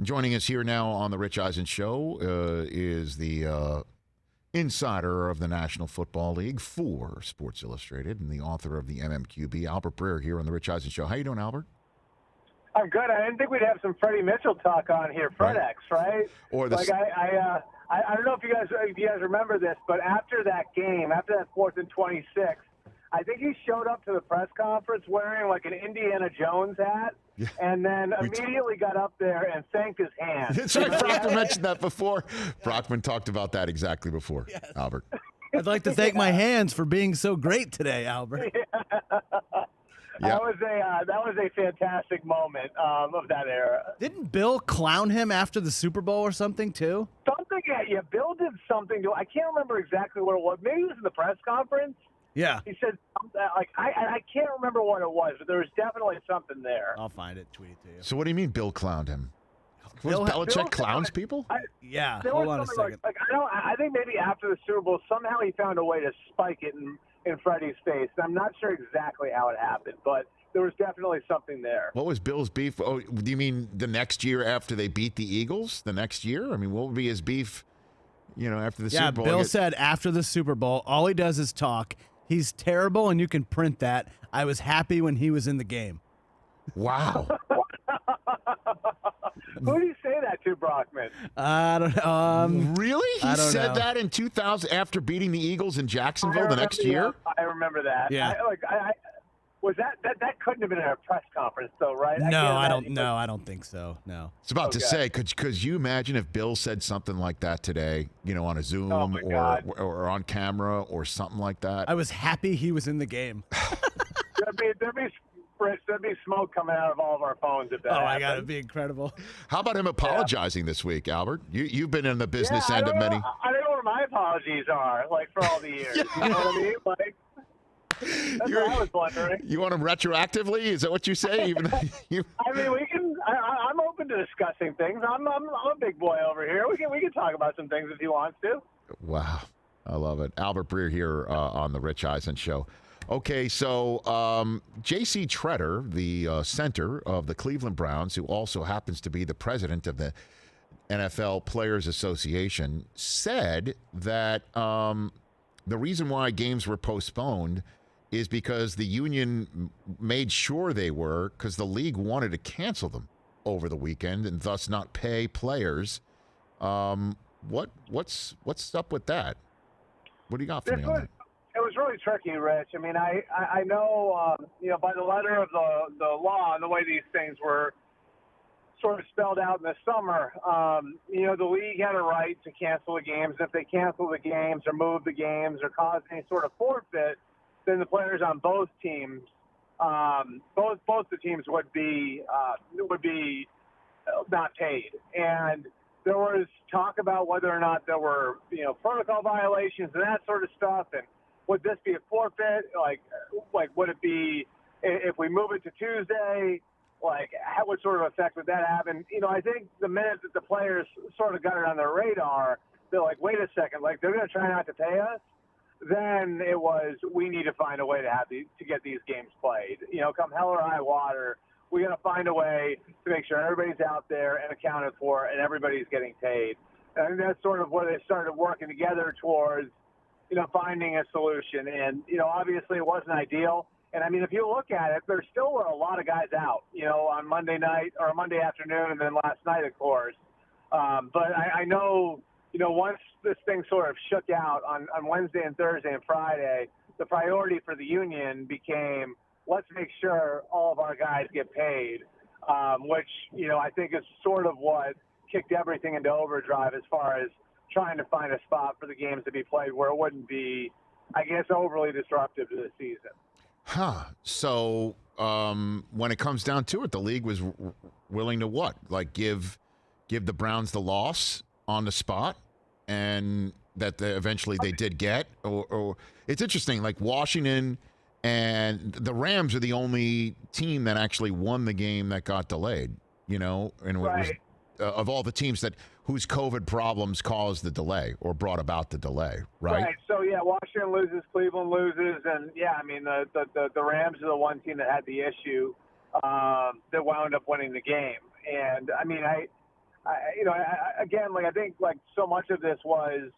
Joining us here now on the Rich Eisen Show is the insider of the National Football League for Sports Illustrated and the author of the MMQB, Albert Breer, here on the Rich Eisen Show. How you doing, Albert? I'm good. I didn't think we'd have some Freddie Mitchell talk on here. FredX, right? Or the I don't know if you guys remember this, but after that game, after that 4th and 26, I think he showed up to the press conference wearing like an Indiana Jones hat, and then immediately got up there and thanked his hand. That's right. Brockman mentioned that before. Brockman talked about that exactly before, Albert. I'd like to thank my hands for being so great today, Albert. That was a fantastic moment of that era. Didn't Bill clown him after the Super Bowl or something too? Something, yeah. Bill did something to. I can't remember exactly what it was. Maybe it was in the press conference. Yeah. He said, like, I can't remember what it was, but there was definitely something there. I'll find it, tweet it to you. So what do you mean Bill clowned him? Belichick clowns people? Yeah. There Hold was on a something second. I think maybe after the Super Bowl, somehow he found a way to spike it in Freddie's face. I'm not sure exactly how it happened, but there was definitely something there. What was Bill's beef? Oh, do you mean the next year after they beat the Eagles? The next year? I mean, what would be his beef, after the Super Bowl? Yeah, Bill said after the Super Bowl, all he does is talk. He's terrible, and you can print that. I was happy when he was in the game. Wow. Who did he say that to, Brockman? I don't know. Really? He I don't said know. that in 2000 after beating the Eagles in Jacksonville the next year? I remember that. Yeah. Was that couldn't have been at a press conference, though, right? No, I don't think so. No. It's about to say, could you imagine if Bill said something like that today, on a Zoom or on camera or something like that? I was happy he was in the game. There'd be smoke coming out of all of our phones if that happened. My God, it'd be incredible. How about him apologizing this week, Albert? You've been in the business end of many. I don't know what my apologies are, for all the years. You know what I mean? That's what I was wondering. You want him retroactively? Is that what you say? I mean, we can. I'm open to discussing things. I'm a big boy over here. We can talk about some things if he wants to. Wow, I love it. Albert Breer here on the Rich Eisen Show. Okay, so J.C. Tretter, the center of the Cleveland Browns, who also happens to be the president of the NFL Players Association, said that the reason why games were postponed is because the union made sure they were, because the league wanted to cancel them over the weekend and thus not pay players. What's up with that? What do you got for me on that? It was really tricky, Rich. I mean, I know, by the letter of the law and the way these things were sort of spelled out in the summer, the league had a right to cancel the games. If they cancel the games or move the games or cause any sort of forfeit, then the players on both teams, both the teams would be not paid. And there was talk about whether or not there were, protocol violations and that sort of stuff. And would this be a forfeit? Like would it be if we move it to Tuesday? What sort of effect would that have? And, I think the minute that the players sort of got it on their radar, they're like, wait a second, they're going to try not to pay us? Then it was, we need to find a way to get these games played. Come hell or high water, we got to find a way to make sure everybody's out there and accounted for and everybody's getting paid. And I think that's sort of where they started working together towards, finding a solution. And, obviously it wasn't ideal. And, I mean, if you look at it, there still were a lot of guys out, on Monday night or Monday afternoon and then last night, of course. But I know, once this thing sort of shook out on Wednesday and Thursday and Friday, the priority for the union became, let's make sure all of our guys get paid, which, I think is sort of what kicked everything into overdrive as far as trying to find a spot for the games to be played where it wouldn't be, I guess, overly disruptive to the season. So when it comes down to it, the league was willing to what? Give the Browns the loss on the spot, and that eventually they did get? Or it's interesting, Washington and the Rams are the only team that actually won the game that got delayed, and it was of all the teams whose COVID problems caused the delay or brought about the delay, right? Right. So, Washington loses, Cleveland loses, and, I mean, the Rams are the one team that had the issue that wound up winning the game. And, I mean, again, like I think like so much of this was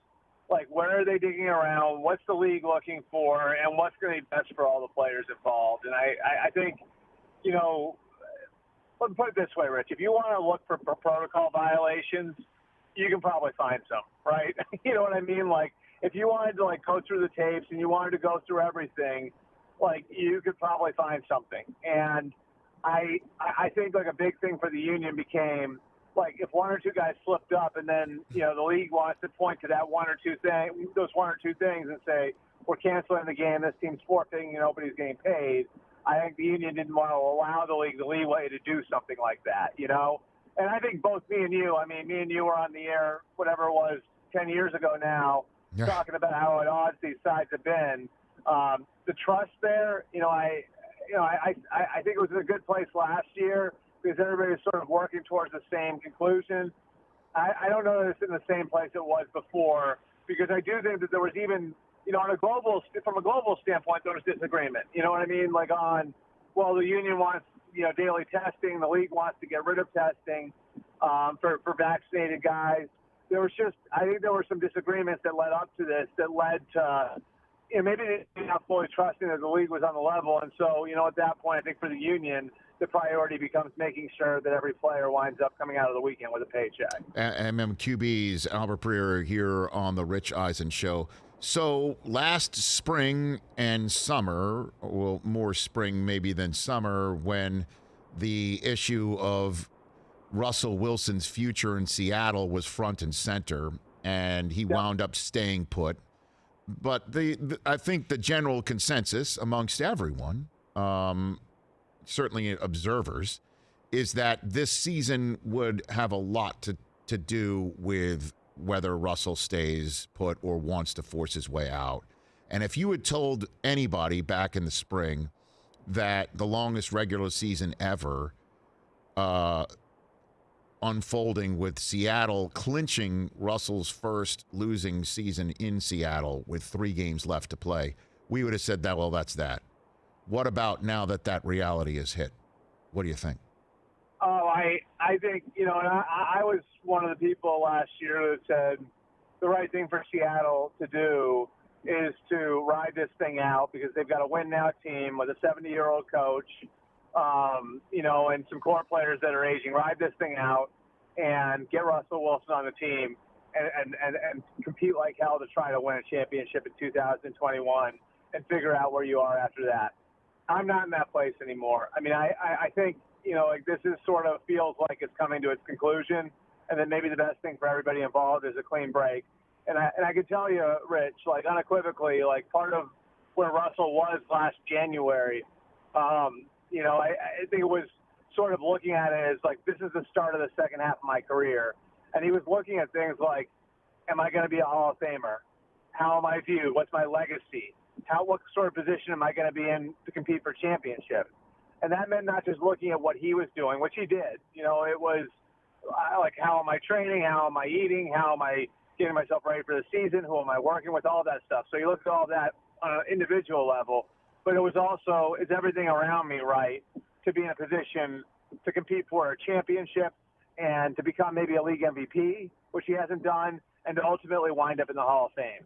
like where are they digging around? What's the league looking for, and what's going to be best for all the players involved? And I think, let's put it this way, Rich. If you want to look for protocol violations, you can probably find some, right? You know what I mean? Like if you wanted to like go through the tapes and you wanted to go through everything, like you could probably find something. And I think like a big thing for the union became like if one or two guys slipped up and then, the league wants to point to that those one or two things and say, we're canceling the game, this team's forfeiting, and nobody's getting paid. I think the union didn't want to allow the league the leeway to do something like that, And I think both me and you were on the air, whatever it was, 10 years ago now, talking about how at odds these sides have been. The trust there, I think it was in a good place last year because everybody was sort of working towards the same conclusion. I don't know that it's in the same place it was before because I do think that there was even, from a global standpoint, there was disagreement. You know what I mean? Like the union wants, daily testing. The league wants to get rid of testing for vaccinated guys. I think there were some disagreements that led up to this that led to, maybe they're not fully trusting that the league was on the level. And so, at that point, I think for the union, the priority becomes making sure that every player winds up coming out of the weekend with a paycheck. MMQB's Albert Breer here on the Rich Eisen Show. So last spring and summer, well, more spring maybe than summer, when the issue of Russell Wilson's future in Seattle was front and center, and he wound up staying put. But I think the general consensus amongst everyone, certainly observers, is that this season would have a lot to do with whether Russell stays put or wants to force his way out. And if you had told anybody back in the spring that the longest regular season ever unfolding with Seattle clinching Russell's first losing season in Seattle with 3 games left to play, we would have said that, well, that's that. What about now that reality is hit? What do you think? Oh, I think, and I was one of the people last year that said the right thing for Seattle to do is to ride this thing out because they've got a win-now team with a 70-year-old coach, and some core players that are aging. Ride this thing out and get Russell Wilson on the team and compete like hell to try to win a championship in 2021 and figure out where you are after that. I'm not in that place anymore. I mean, I think, this is sort of feels like it's coming to its conclusion, and then maybe the best thing for everybody involved is a clean break. And I can tell you, Rich, like unequivocally, like part of where Russell was last January, I think it was sort of looking at it as like, this is the start of the second half of my career. And he was looking at things like, am I going to be a Hall of Famer? How am I viewed? What's my legacy? What sort of position am I going to be in to compete for championships? And that meant not just looking at what he was doing, which he did. It was like, how am I training? How am I eating? How am I getting myself ready for the season? Who am I working with? All that stuff. So you look at all that on an individual level, but it was also, is everything around me right to be in a position to compete for a championship and to become maybe a league MVP, which he hasn't done, and to ultimately wind up in the Hall of Fame.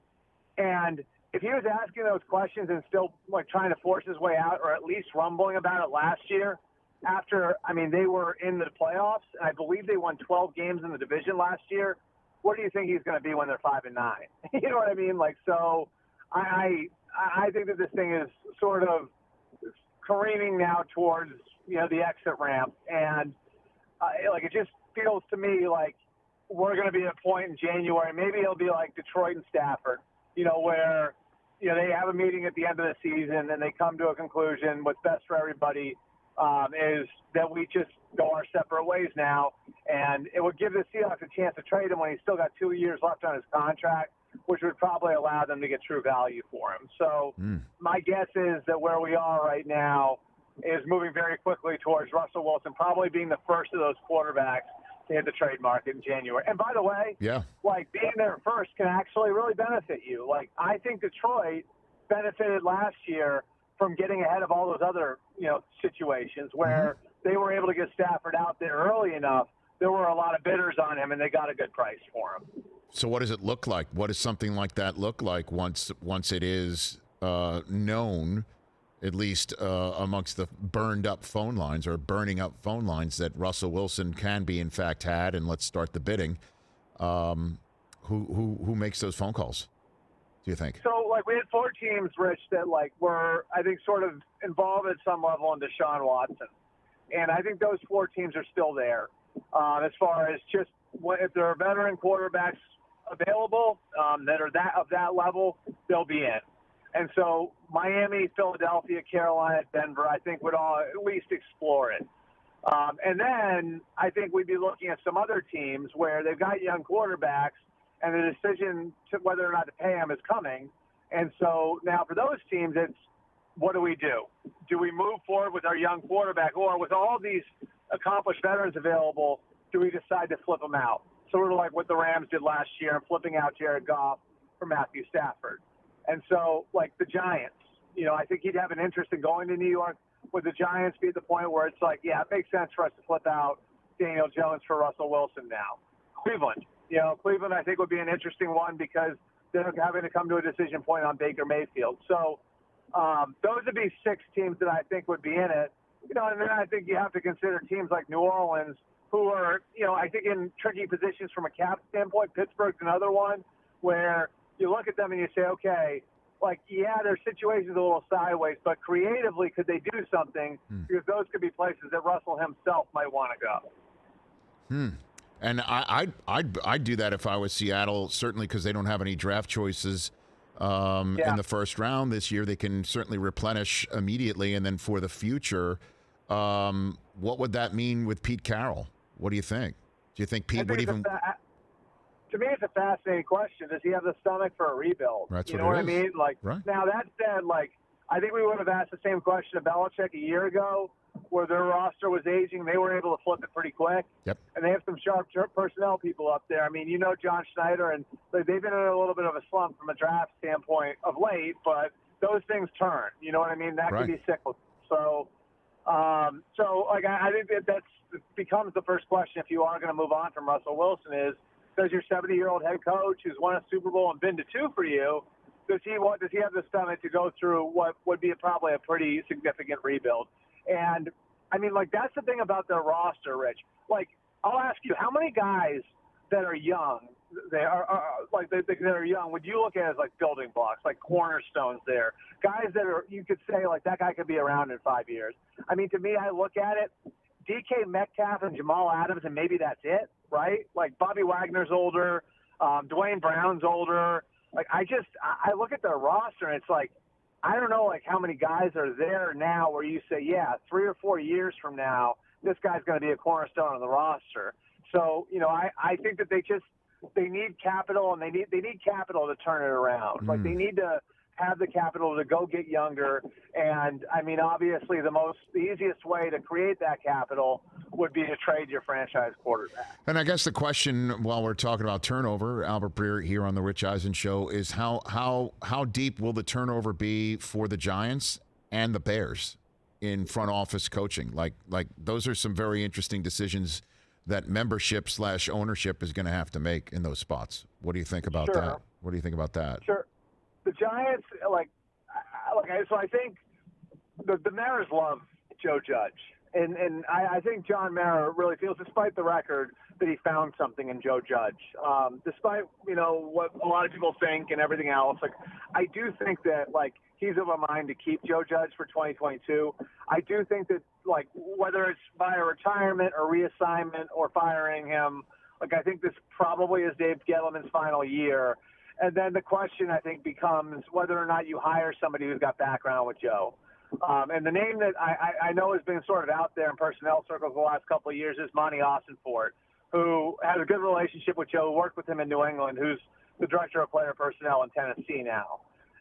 And if he was asking those questions and still like trying to force his way out, or at least rumbling about it last year, they were in the playoffs, and I believe they won 12 games in the division last year. What do you think he's going to be when they're 5-9? You know what I mean? Like, so I think that this thing is sort of careening now towards, the exit ramp. And it just feels to me like we're going to be at a point in January, maybe it'll be like Detroit and Stafford, where, they have a meeting at the end of the season and they come to a conclusion. What's best for everybody is that we just go our separate ways now. And it would give the Seahawks a chance to trade him when he's still got 2 years left on his contract, which would probably allow them to get true value for him. So my guess is that where we are right now is moving very quickly towards Russell Wilson probably being the first of those quarterbacks to hit the trade market in January. And by the way, like being there first can actually really benefit you. Like I think Detroit benefited last year from getting ahead of all those other, situations where they were able to get Stafford out there early enough there were a lot of bidders on him, and they got a good price for him. So what does it look like? What does something like that look like once it is known, at least amongst the burning up phone lines that Russell Wilson can be in fact had, and let's start the bidding. Who makes those phone calls, do you think? So, like, we had 4 teams, Rich, that, like, were, I think, sort of involved at some level in Deshaun Watson. And I think those 4 teams are still there as far as just if there are veteran quarterbacks available that are of that level, they'll be in. And so Miami, Philadelphia, Carolina, Denver, I think would all at least explore it. And then I think we'd be looking at some other teams where they've got young quarterbacks, and the decision to whether or not to pay them is coming. And so now for those teams, it's what do we do? Do we move forward with our young quarterback, or with all these accomplished veterans available, do we decide to flip them out? Sort of like what the Rams did last year and flipping out Jared Goff for Matthew Stafford. And so, like the Giants, I think he'd have an interest in going to New York. Would the Giants be at the point where it's like, yeah, it makes sense for us to flip out Daniel Jones for Russell Wilson now? Cleveland, I think, would be an interesting one because they're having to come to a decision point on Baker Mayfield. So those would be 6 teams that I think would be in it. And then I think you have to consider teams like New Orleans, who are, I think in tricky positions from a cap standpoint. Pittsburgh's another one where you look at them and you say, okay, like, yeah, their situation's a little sideways, but creatively, could they do something? Because those could be places that Russell himself might want to go. And I'd do that if I was Seattle, certainly because they don't have any draft choices in the first round this year. They can certainly replenish immediately, and then for the future, what would that mean with Pete Carroll? What do you think? Do you think Pete would even? To me, it's a fascinating question. Does he have the stomach for a rebuild? That's you know what I mean? Like, right. Now that said, like, I think we would have asked the same question of Belichick a year ago, where their roster was aging. They were able to flip it pretty quick. Yep. And they have some sharp personnel people up there. I mean, John Schneider, and they've been in a little bit of a slump from a draft standpoint of late, but those things turn. You know what I mean? That Right. can be cyclical. So, I think that becomes the first question if you are going to move on from Russell Wilson is, does your 70-year-old head coach who's won a Super Bowl and been to 2 for you, does he have the stomach to go through what would be probably a pretty significant rebuild? And, I mean, like, that's the thing about their roster, Rich. Like, I'll ask you, how many guys that are young, that are young, would you look at as, like, building blocks, like cornerstones there? Guys that are, you could say, like, that guy could be around in 5 years. I mean, to me, I look at it, DK Metcalf and Jamal Adams, and maybe that's it, right? Like, Bobby Wagner's older, Dwayne Brown's older. Like, I look at their roster, and it's like, I don't know, like, how many guys are there now where you say, yeah, 3 or 4 years from now, this guy's going to be a cornerstone on the roster. So, I think that they need capital, and they need capital to turn it around. Like, they need to have the capital to go get younger. And, I mean, obviously the easiest way to create that capital would be to trade your franchise quarterback. And I guess the question, while we're talking about turnover, Albert Breer here on the Rich Eisen Show, is how deep will the turnover be for the Giants and the Bears in front office coaching? Like those are some very interesting decisions that membership/ownership is going to have to make in those spots. What do you think about that? What do you think about that? Sure. The Giants, so I think the Mayors love Joe Judge. And I think John Mara really feels, despite the record, that he found something in Joe Judge. Despite, what a lot of people think and everything else, like, I do think that, like, he's of a mind to keep Joe Judge for 2022. I do think that, like, whether it's via retirement or reassignment or firing him, like, I think this probably is Dave Gettleman's final year. And then the question, I think, becomes whether or not you hire somebody who's got background with Joe. And the name that I know has been sort of out there in personnel circles the last couple of years is Monty Austinfort, who has a good relationship with Joe, who worked with him in New England, who's the director of player personnel in Tennessee now.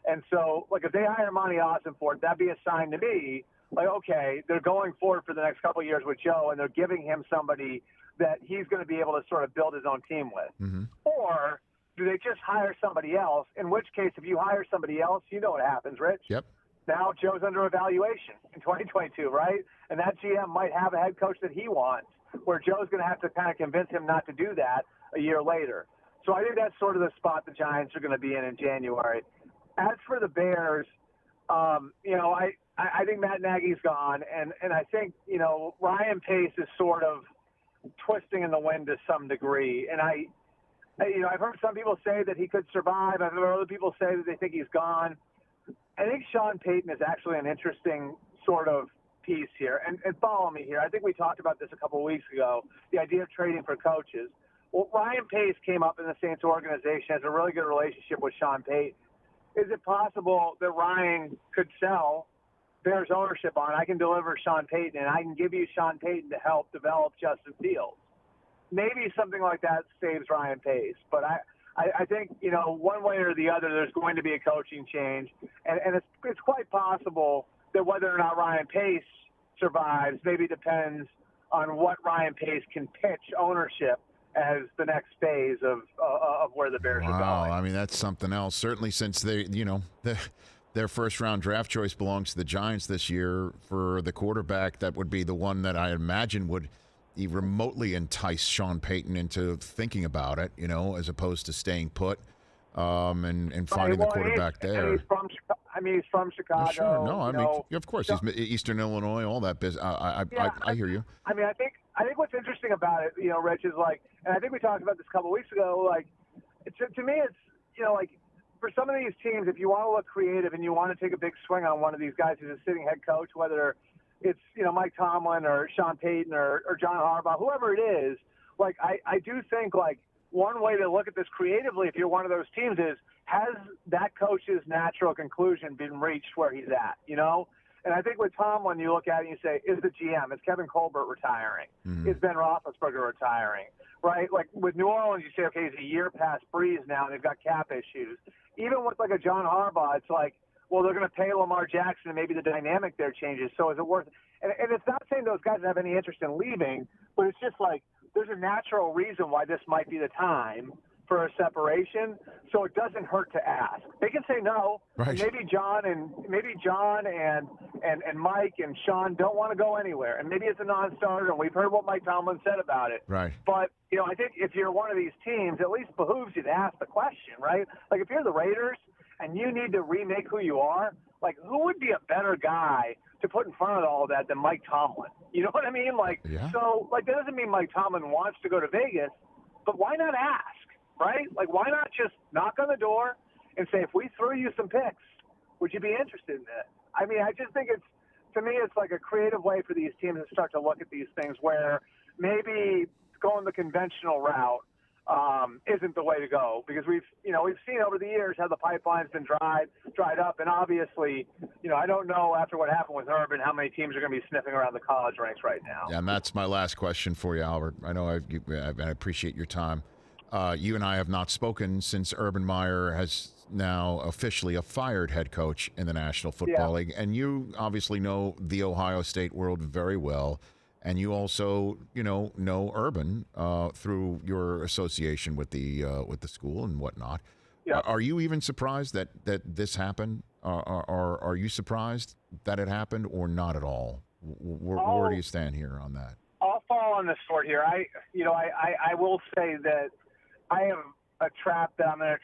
And so, like, if they hire Monty Austinfort, that'd be a sign to me, like, okay, they're going forward for the next couple of years with Joe, and they're giving him somebody that he's going to be able to sort of build his own team with. Mm-hmm. Or do they just hire somebody else? In which case, if you hire somebody else, you know what happens, Rich? Yep. Now Joe's under evaluation in 2022, right? And that GM might have a head coach that he wants. where Joe's going to have to kind of convince him not to do that a year later. So I think that's sort of the spot the Giants are going to be in January. As for the Bears, I think Matt Nagy's gone, and I think, Ryan Pace is sort of twisting in the wind to some degree. And I've heard some people say that he could survive. I've heard other people say that they think he's gone. I think Sean Payton is actually an interesting sort of piece here. And follow me here. I think we talked about this a couple of weeks ago, the idea of trading for coaches. Well, Ryan Pace came up in the Saints organization, has a really good relationship with Sean Payton. Is it possible that Ryan could sell Bears ownership on? I can deliver Sean Payton, and I can give you Sean Payton to help develop Justin Fields. Maybe something like that saves Ryan Pace. But I think, one way or the other, there's going to be a coaching change. And it's quite possible that whether or not Ryan Pace survives maybe depends on what Ryan Pace can pitch ownership as the next phase of where the Bears are going. Wow, I mean, that's something else. Certainly since their first-round draft choice belongs to the Giants this year for the quarterback, that would be the one that I imagine would remotely entice Sean Payton into thinking about it, as opposed to staying put and finding the quarterback there. He's from Chicago. Sure, no, of course, he's Eastern Illinois, all that business. I hear you. I think what's interesting about it, Rich, is and I think we talked about this a couple of weeks ago, to me it's, for some of these teams, if you want to look creative and you want to take a big swing on one of these guys who's a sitting head coach, whether it's, Mike Tomlin or Sean Payton or John Harbaugh, whoever it is, I do think, one way to look at this creatively, if you're one of those teams, is has that coach's natural conclusion been reached where he's at, And I think with Tomlin, you look at it and you say, is the GM, is Kevin Colbert retiring? Mm-hmm. Is Ben Roethlisberger retiring? Right? With New Orleans, you say, okay, he's a year past Breeze now, and they've got cap issues. Even with a John Harbaugh, it's well, they're going to pay Lamar Jackson, and maybe the dynamic there changes. So is it worth it? And it's not saying those guys have any interest in leaving, but it's just there's a natural reason why this might be the time for a separation, so it doesn't hurt to ask. They can say no. Right. And maybe John and Mike and Sean don't want to go anywhere, and maybe it's a non-starter. And we've heard what Mike Tomlin said about it. Right. But I think if you're one of these teams, at least behooves you to ask the question, right? If you're the Raiders and you need to remake who you are, who would be a better guy to put in front of all that than Mike Tomlin? You know what I mean? Yeah. So that doesn't mean Mike Tomlin wants to go to Vegas, but why not ask? Right? Why not just knock on the door and say, if we threw you some picks, would you be interested in it? I just think to me, it's a creative way for these teams to start to look at these things where maybe going the conventional route isn't the way to go, because we've seen over the years how the pipeline's been dried up, and obviously, I don't know after what happened with Urban how many teams are going to be sniffing around the college ranks right now. Yeah, and that's my last question for you, Albert. I know I appreciate your time. You and I have not spoken since Urban Meyer has now officially a fired head coach in the National Football League. And you obviously know the Ohio State world very well. And you also, know Urban through your association with the school and whatnot. Yeah. Are you even surprised that this happened? Are you surprised that it happened, or not at all? Where do you stand here on that? I'll fall on the sword here. I will say that I have a trap that I'm going to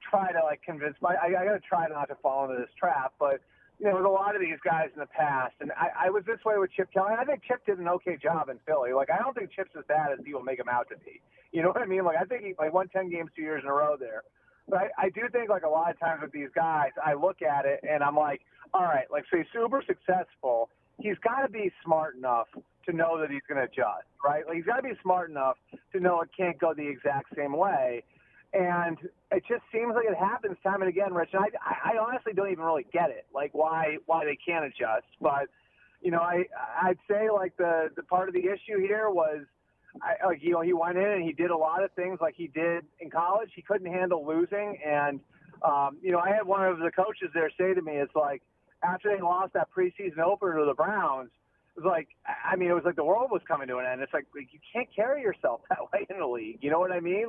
try to convince. I got to try not to fall into this trap, but with a lot of these guys in the past, and I was this way with Chip Kelly. I think Chip did an okay job in Philly. I don't think Chip's as bad as people make him out to be. You know what I mean? I think he won 10 games 2 years in a row there. But I do think a lot of times with these guys, I look at it and I'm all right, so he's super successful. He's got to be smart enough to know that he's going to adjust, right? He's got to be smart enough to know it can't go the exact same way. And it just seems like it happens time and again, Rich. And I honestly don't even really get it, why they can't adjust. But, I'd say the part of the issue here was, he went in and he did a lot of things like he did in college. He couldn't handle losing. And, I had one of the coaches there say to me, it's after they lost that preseason opener to the Browns, it was it was the world was coming to an end. It's you can't carry yourself that way in the league. You know what I mean?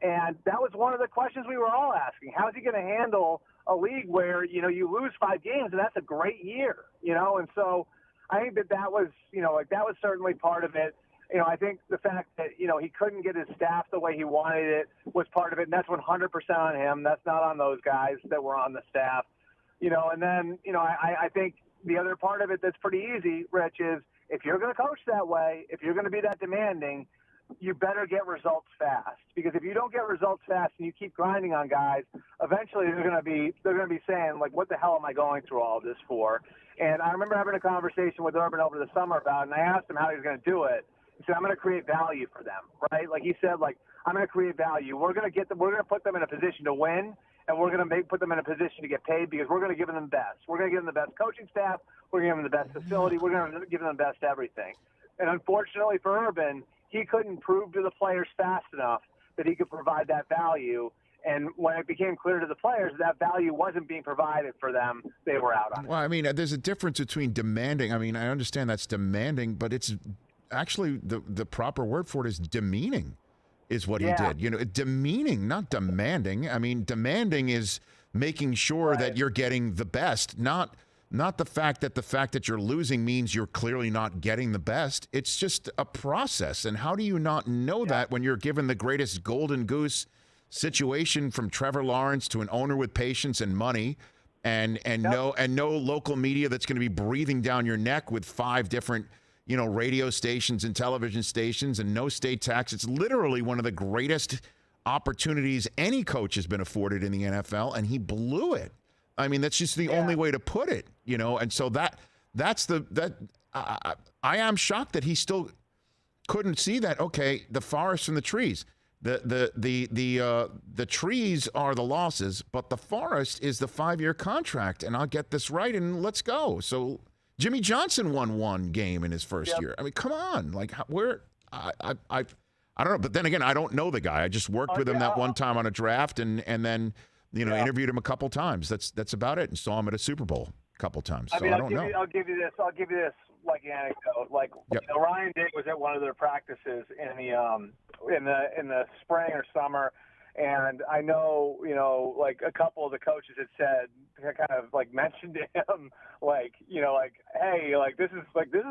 And that was one of the questions we were all asking. How is he going to handle a league where, you lose 5 games and that's a great year, And so I think that was, that was certainly part of it. I think the fact that, he couldn't get his staff the way he wanted it was part of it, and that's 100% on him. That's not on those guys that were on the staff. And then, I think the other part of it that's pretty easy, Rich, is if you're going to coach that way, if you're going to be that demanding, you better get results fast. Because if you don't get results fast and you keep grinding on guys, eventually they're going to be saying, like, what the hell am I going through all of this for? And I remember having a conversation with Urban over the summer about it, and I asked him how he was going to do it. He said, I'm going to create value for them, right? Like he said, like, I'm going to create value. We're going to put them in a position to win, and we're going to put them in a position to get paid because we're going to give them the best. We're going to give them the best coaching staff. We're going to give them the best facility. We're going to give them the best everything. And unfortunately for Urban, he couldn't prove to the players fast enough that he could provide that value. And when it became clear to the players that value wasn't being provided for them, they were out on it. Well, I mean, there's a difference between demanding. I mean, I understand that's demanding, but it's actually the proper word for it is demeaning is what he did. Demeaning, not demanding. I mean, demanding is making sure that you're getting the best, not the fact that you're losing means you're clearly not getting the best. It's just a process. And how do you not know that when you're given the greatest golden goose situation from Trevor Lawrence to an owner with patience and money and no local media that's going to be breathing down your neck with 5 different radio stations and television stations and no state tax. It's literally one of the greatest opportunities any coach has been afforded in the NFL, and he blew it. I mean, that's just the only way to put it, and so I am shocked that he still couldn't see that. Okay, the forest from the trees. The trees are the losses, but the forest is the 5-year contract, and I'll get this right, and let's go. So Jimmy Johnson won 1 game in his first year. I mean, come on, like I don't know. But then again, I don't know the guy. I just worked with him that one time on a draft, and then interviewed him a couple times. That's about it, and saw him at a Super Bowl a couple times. So I don't know. I'll give you this like anecdote. Like Ryan Digg was at one of their practices in the spring or summer, and I know like a couple of the coaches had said, kind of like mentioned to him, like hey, like this is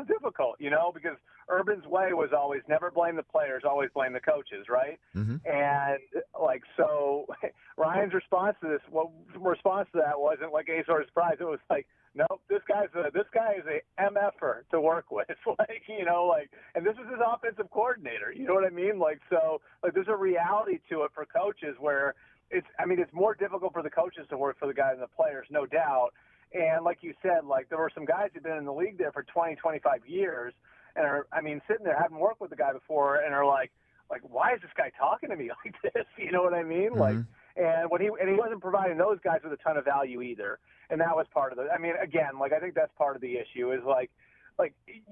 difficult, because Urban's way was always never blame the players, always blame the coaches, right? Mm-hmm. And like so, Ryan's response to that wasn't like any sort of surprise. It was like, nope, this guy is a MFer to work with, and this is his offensive coordinator. You know what I mean? Like so, like there's a reality to it for coaches where it's more difficult for the coaches to work for the guys than the players, no doubt. And like you said, like there were some guys who've been in the league there for 20, 25 years, and are sitting there, haven't worked with the guy before, and are like, why is this guy talking to me like this? You know what I mean? Mm-hmm. Like, and he wasn't providing those guys with a ton of value either, and that was part of it. I mean, again, like I think that's part of the issue is like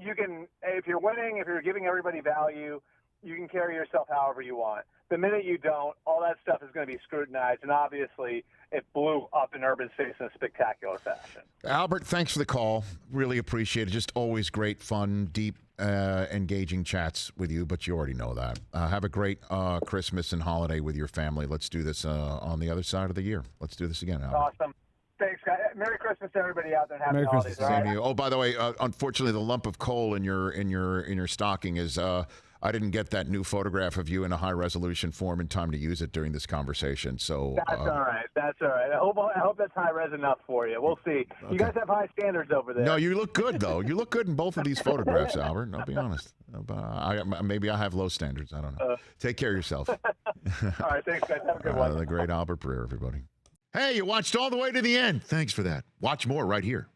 you can, if you're winning, if you're giving everybody value, you can carry yourself however you want. The minute you don't, all that stuff is going to be scrutinized, and obviously it blew up in Urban's face in a spectacular fashion. Albert, thanks for the call. Really appreciate it. Just always great, fun, deep, engaging chats with you, but you already know that. Have a great Christmas and holiday with your family. Let's do this on the other side of the year. Let's do this again, Albert. Awesome. Thanks, guys. Merry Christmas to everybody out there. And happy Merry holidays. Christmas. Same to you. Oh, by the way, unfortunately, the lump of coal in your stocking is. I didn't get that new photograph of you in a high-resolution form in time to use it during this conversation. So that's all right. That's all right. I hope that's high-res enough for you. We'll see. Okay. You guys have high standards over there. No, you look good, though. You look good in both of these photographs, Albert. I'll be honest. Maybe I have low standards. I don't know. Take care of yourself. All right. Thanks, guys. Have a good one. The great Albert Breer, everybody. Hey, you watched all the way to the end. Thanks for that. Watch more right here.